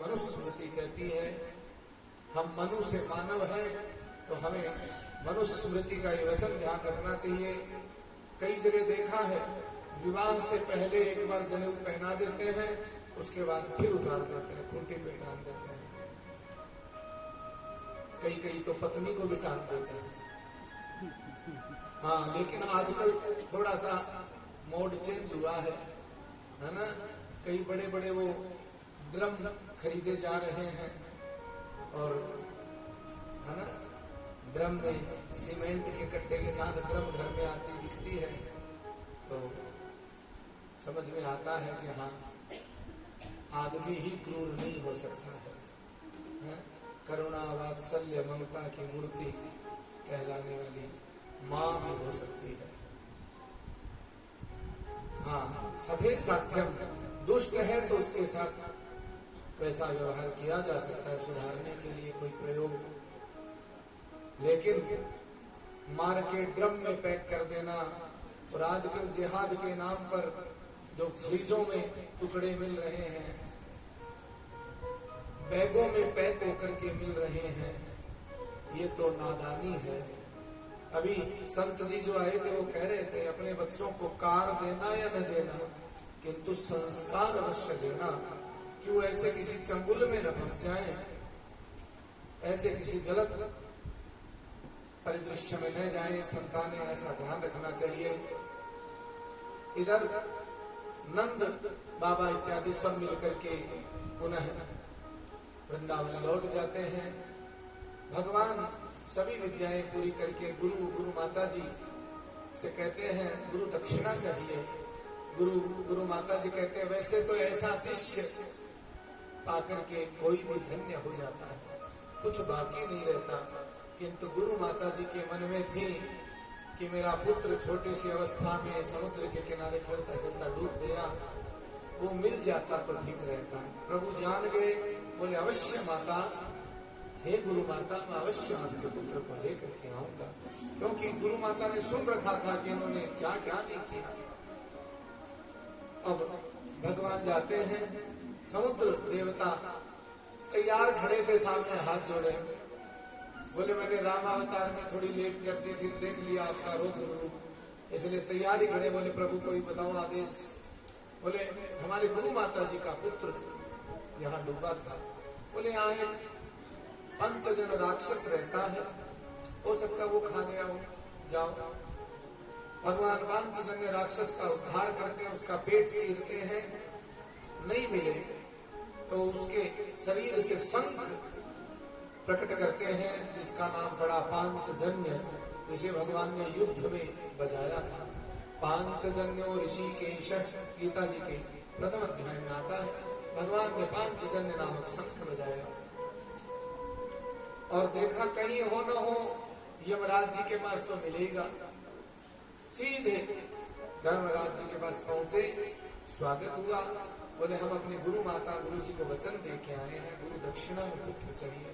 मनुस्मृति कहती है। हम मनु से मानव हैं, तो हमें मनुस्मृति का ये वचन ध्यान रखना चाहिए। कई जगह देखा है, विवाह से पहले एक बार जनेऊ पहना देते हैं, उसके बाद फिर उतार देते हैं, खूंटी पे टांग देते हैं। कई तो पत्नी को भी टांग देते हैं। हाँ, लेकिन आजकल थोड़ा सा मोड चेंज हुआ है ना। कई बड़े बड़े वो ड्रम खरीदे जा रहे हैं, और है ना, ड्रम में सीमेंट के कट्टे के साथ ड्रम घर में आती दिखती है, तो समझ में आता है कि हाँ, आदमी ही क्रूर नहीं हो सकता है। करुणा वात्सल्य ममता की मूर्ति कहलाने वाली माँ भी हो सकती है। हाँ, सफेद साध्यम दुष्ट है तो उसके साथ वैसा व्यवहार किया जा सकता है, सुधारने के लिए कोई प्रयोग। लेकिन मार के ड्रम में पैक कर देना, और आजकल जिहाद के नाम पर जो फ्रिजों में टुकड़े मिल रहे हैं, बैगों में पैक होकर के मिल रहे हैं, ये तो नादानी है। अभी संत जी जो आए थे वो कह रहे थे अपने बच्चों को कार देना या न देना, किंतु संस्कार अवश्य देना, कि वो ऐसे किसी चंगुल में न फंस जाए, ऐसे किसी गलत परिदृश्य में न जाए। संतान ने ऐसा ध्यान रखना चाहिए। इधर नंद बाबा इत्यादि सब मिलकर के पुनः वृंदावन लौट जाते हैं। भगवान सभी विद्याएं पूरी करके गुरु माता जी से कहते हैं गुरु दक्षिणा चाहिए। गुरु माता जी कहते हैं वैसे तो ऐसा शिष्य पाकर के कोई भी धन्य हो जाता है, कुछ बाकी नहीं रहता, किंतु गुरु माता जी के मन में थी कि मेरा पुत्र छोटी सी अवस्था में समुद्र के किनारे खेलता खेलता डूब गया, वो मिल जाता तो ठीक रहता। प्रभु जान गए, बोले अवश्य माता, हे गुरु माता, मैं अवश्य आपके पुत्र को लेकर के आऊंगा, क्योंकि गुरु माता ने सुन रखा था कि इन्होंने क्या क्या नहीं किया। अब भगवान जाते हैं, समुद्र देवता तैयार खड़े थे सामने हाथ जोड़े, बोले मैंने राम अवतार में थोड़ी लेट कर दी थी, देख लिया आपका रौद्र रूप, इसलिए तैयारी खड़े। बोले प्रभु कोई बताओ आदेश। बोले हमारे गुरु माता जी का पुत्र यहाँ डूबा था। बोले यहाँ एक पंचजन राक्षस रहता है, हो सकता वो खा गया हो, जाओ। भगवान पंचजन्य राक्षस का उद्धार करते हैं, उसका पेट चीरते हैं, नहीं मिले तो उसके शरीर से शंख प्रकट करते हैं, जिसका नाम पड़ा पांचजन्य, जिसे भगवान ने युद्ध में बजाया था। पांचजन्य ऋषिकेश, गीता जी के प्रथम अध्याय में आता है, भगवान ने पांचजन्य नामक शंख बजाया। और देखा कहीं हो न हो यमराज जी के पास तो मिलेगा, सीधे धर्मराज जी के पास पहुंचे, स्वागत हुआ। बोले हम अपने गुरु माता गुरु जी को वचन दे के आए हैं, गुरु दक्षिणा में पुत्र चाहिए।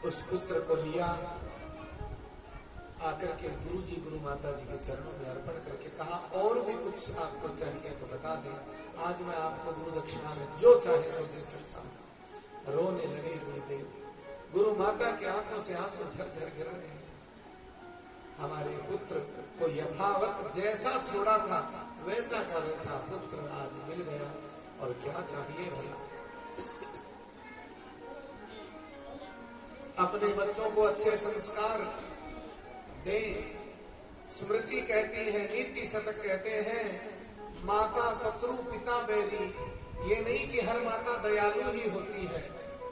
उस पुत्र को लिया, आकर के गुरु जी गुरु माता जी के चरणों में अर्पण करके कहा और भी कुछ आपको चाहिए तो बता दें, आज मैं आपको गुरु दक्षिणा में जो चाहे सो दे सकता हूं। रोने लगे गुरुदेव, गुरु माता के आंखों से आंसू झरझर गिर रहे हैं। हमारे पुत्र को यथावत जैसा छोड़ा था वैसा का वैसा पुत्र आज मिल गया, और क्या चाहिए भला। अपने बच्चों को अच्छे संस्कार दे। स्मृति कहती है, नीति शतक कहते हैं, माता शत्रु पिता बैरी। ये नहीं कि हर माता दयालु ही होती है,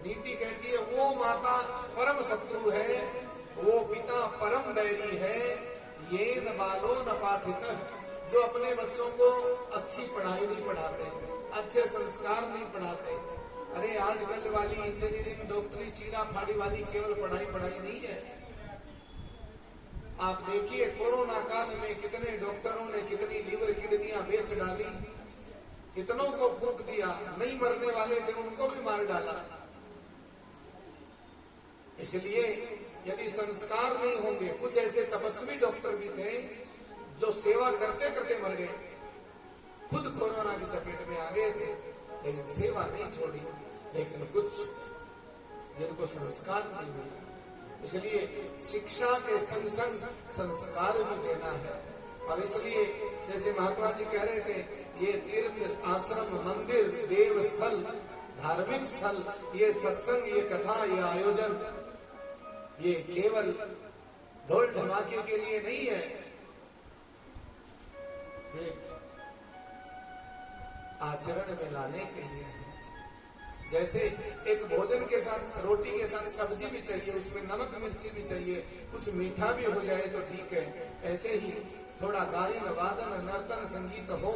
नीति कहती है वो माता परम शत्रु है, वो पिता परम बैरी है। ये न बालो न पाठित, जो अपने बच्चों को अच्छी पढ़ाई नहीं पढ़ाते, अच्छे संस्कार नहीं पढ़ाते। अरे आजकल वाली इंजीनियरिंग डॉक्टरी चीरा फाड़ी वाली केवल पढ़ाई नहीं है। आप देखिए कोरोना काल में कितने डॉक्टरों ने कितनी लीवर किडनियां बेच डाली, कितनों को फूंक दिया, नहीं मरने वाले थे उनको भी मार डाला। इसलिए यदि संस्कार नहीं होंगे, कुछ ऐसे तपस्वी डॉक्टर भी थे जो सेवा करते करते मर गए, खुद कोरोना की चपेट में आ गए थे, लेकिन सेवा नहीं छोड़ी। लेकिन कुछ जिनको संस्कार नहीं मिला, इसलिए शिक्षा के संग संग संस्कार भी देना है। और इसलिए जैसे महात्मा जी कह रहे थे, ये तीर्थ आश्रम मंदिर देव स्थल धार्मिक स्थल, ये सत्संग, ये कथा, ये आयोजन, ये केवल ढोल धमाके के लिए नहीं है, ये आचरण में लाने के लिए है। जैसे एक भोजन के साथ रोटी के साथ सब्जी भी चाहिए, उसमें नमक मिर्ची भी चाहिए, कुछ मीठा भी हो जाए तो ठीक है, ऐसे ही थोड़ा गायन वादन नर्तन संगीत हो,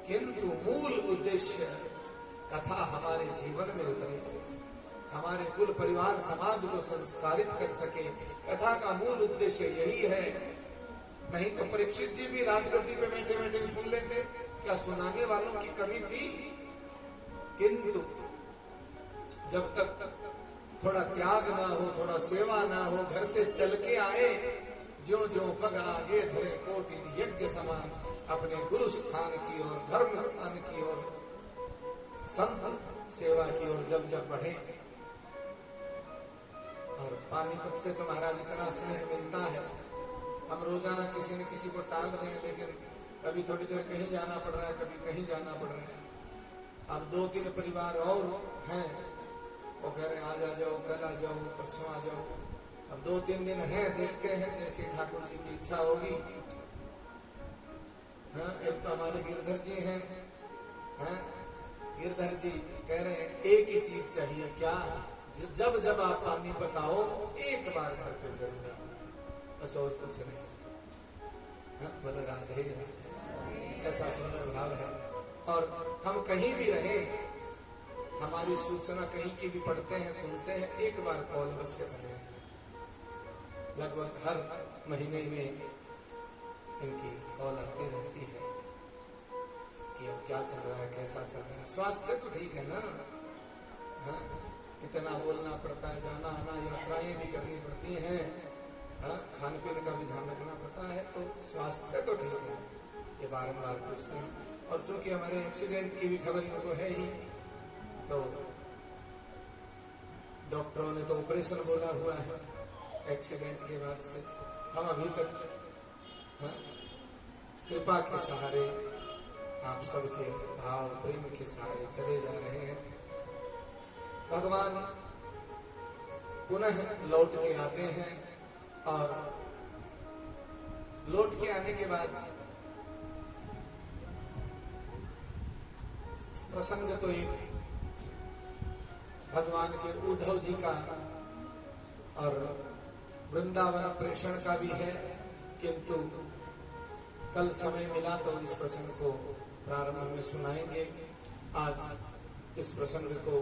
किंतु मूल उद्देश्य कथा हमारे जीवन में उतरे, हमारे कुल परिवार समाज को संस्कारित कर सके। कथा का मूल उद्देश्य यही है। नहीं तो परीक्षित जी भी राजगद्दी पे बैठे बैठे सुन लेते, क्या सुनाने वालों की कमी थी? किंतु जब तक थोड़ा त्याग ना हो, थोड़ा सेवा ना हो, घर से चल के आए, जो जो पग आगे धरे कोटि यज्ञ समान, अपने गुरु स्थान की ओर, धर्म स्थान की ओर, संत सेवा की ओर जब जब बढ़े। और पानीपत से तो महाराज इतना स्नेह मिलता है, हम रोजाना किसी न किसी को टाल रहे हैं, लेकिन कभी थोड़ी देर कहीं जाना पड़ रहा है, कभी कहीं जाना पड़ रहा है। अब 2-3 परिवार और हैं, वो कह रहे आज आ जाओ, कल आ जाओ, परसों आ जाओ। अब 2-3 दिन है, देखते हैं जैसे ठाकुर जी की इच्छा होगी। हाँ, एक तो हमारे गिरधर जी हैं, हाँ, गिरधर जी कह रहे हैं एक ही चीज चाहिए, क्या? जब जब आप पानी बताओ एक बार घर पे जरूर आना, बस और कुछ नहीं। हाँ, बोले राधे राधे, ऐसा सुंदर भाव है। और हम कहीं भी रहे, हमारी सूचना कहीं की भी पढ़ते हैं, सुनते हैं, एक बार कॉल अवश्य करें। लगभग हर महीने में इनकी कॉल आती रहती है कि अब क्या चल रहा है, कैसा चल रहा है, स्वास्थ्य तो ठीक है ना? हाँ, इतना बोलना पड़ता है, जाना आना, यात्राएं भी करनी पड़ती हैं, हाँ, खान पीन का भी ध्यान रखना पड़ता है, तो स्वास्थ्य तो ठीक है, ये बारंबार पूछते हैं। और चूंकि हमारे एक्सीडेंट की भी खबर इनको है ही, तो डॉक्टरों ने तो ऑपरेशन बोला हुआ है एक्सीडेंट के बाद से। हम अभी तक, हाँ, कृपा के सहारे, आप सबके भाव प्रेम के सहारे चले जा रहे हैं। भगवान पुनः लौट के आते हैं, और लौट के आने के बाद प्रसंग तो एक भगवान के उद्धव जी का और वृंदावन प्रेषण का भी है, किंतु कल समय मिला तो इस प्रसंग को प्रारंभ में सुनाएंगे। आज इस प्रसंग को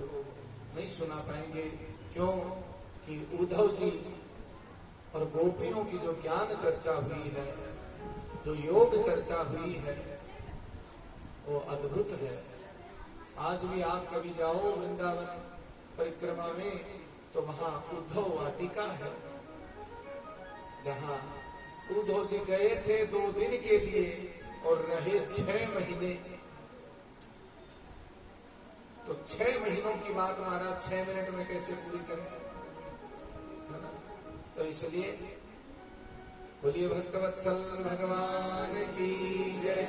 नहीं सुना पाएंगे, क्यों कि उद्धव जी और गोपियों की जो ज्ञान चर्चा हुई है, जो योग चर्चा हुई है, वो अद्भुत है। आज भी आप कभी जाओ वृंदावन परिक्रमा में, तो वहां उद्धव वाटिका है, जहां उद्धव जी गए थे 2 दिन के लिए और रहे 6 महीने। तो 6 महीनों की बात महाराज 6 मिनट में कैसे पूरी करें, है ना? तो इसलिए बोलिए भक्तवत्सल भगवान की जय।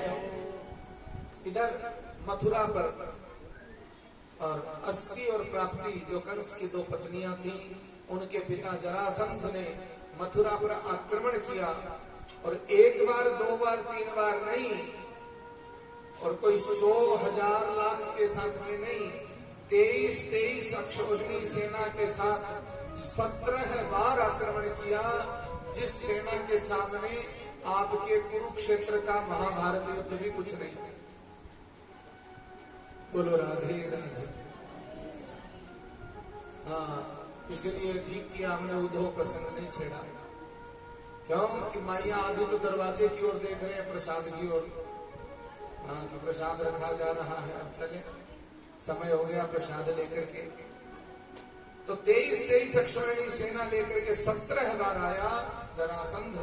इधर मथुरा पर और अस्ति और प्राप्ति, जो कंस की 2 पत्नियां थीं, उनके पिता जरासंध ने मथुरा पर आक्रमण किया, और 1 बार 2 बार 3 बार नहीं, और कोई 100 1000 लाख के साथ में नहीं, 23 अक्षौहिणी सेना के साथ 17 बार आक्रमण किया, जिस सेना के सामने आपके कुरुक्षेत्र का महाभारत युद्ध भी कुछ नहीं। बोलो राधे राधे। हाँ, इसलिए ठीक किया हमने उद्धव प्रसंग नहीं छेड़ा, क्यों कि माइया आदि तो दरवाजे की ओर देख रहे हैं, प्रसाद की ओर। हाँ, कि प्रसाद रखा जा रहा है, अब चले, समय हो गया प्रसाद लेकर के। तो 23 अक्षौहिणी सेना लेकर के 17 बार आया जरासंध,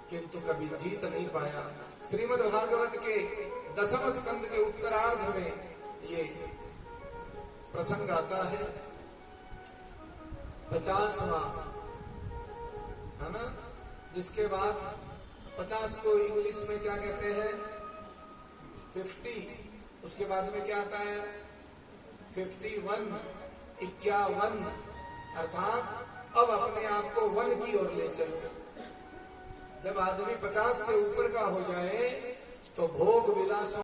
किंतु कभी जीत नहीं पाया। श्रीमद् भागवत के 10वें स्कंद के उत्तरार्ध में ये प्रसंग आता है 50वां, है ना, जिसके बाद 50 को इंग्लिश में क्या कहते हैं 50, उसके बाद में क्या आता है 51, 51, अर्थात अब अपने आप को 1 की ओर ले चलो। जब आदमी 50 से ऊपर का हो जाए तो भोग विलासों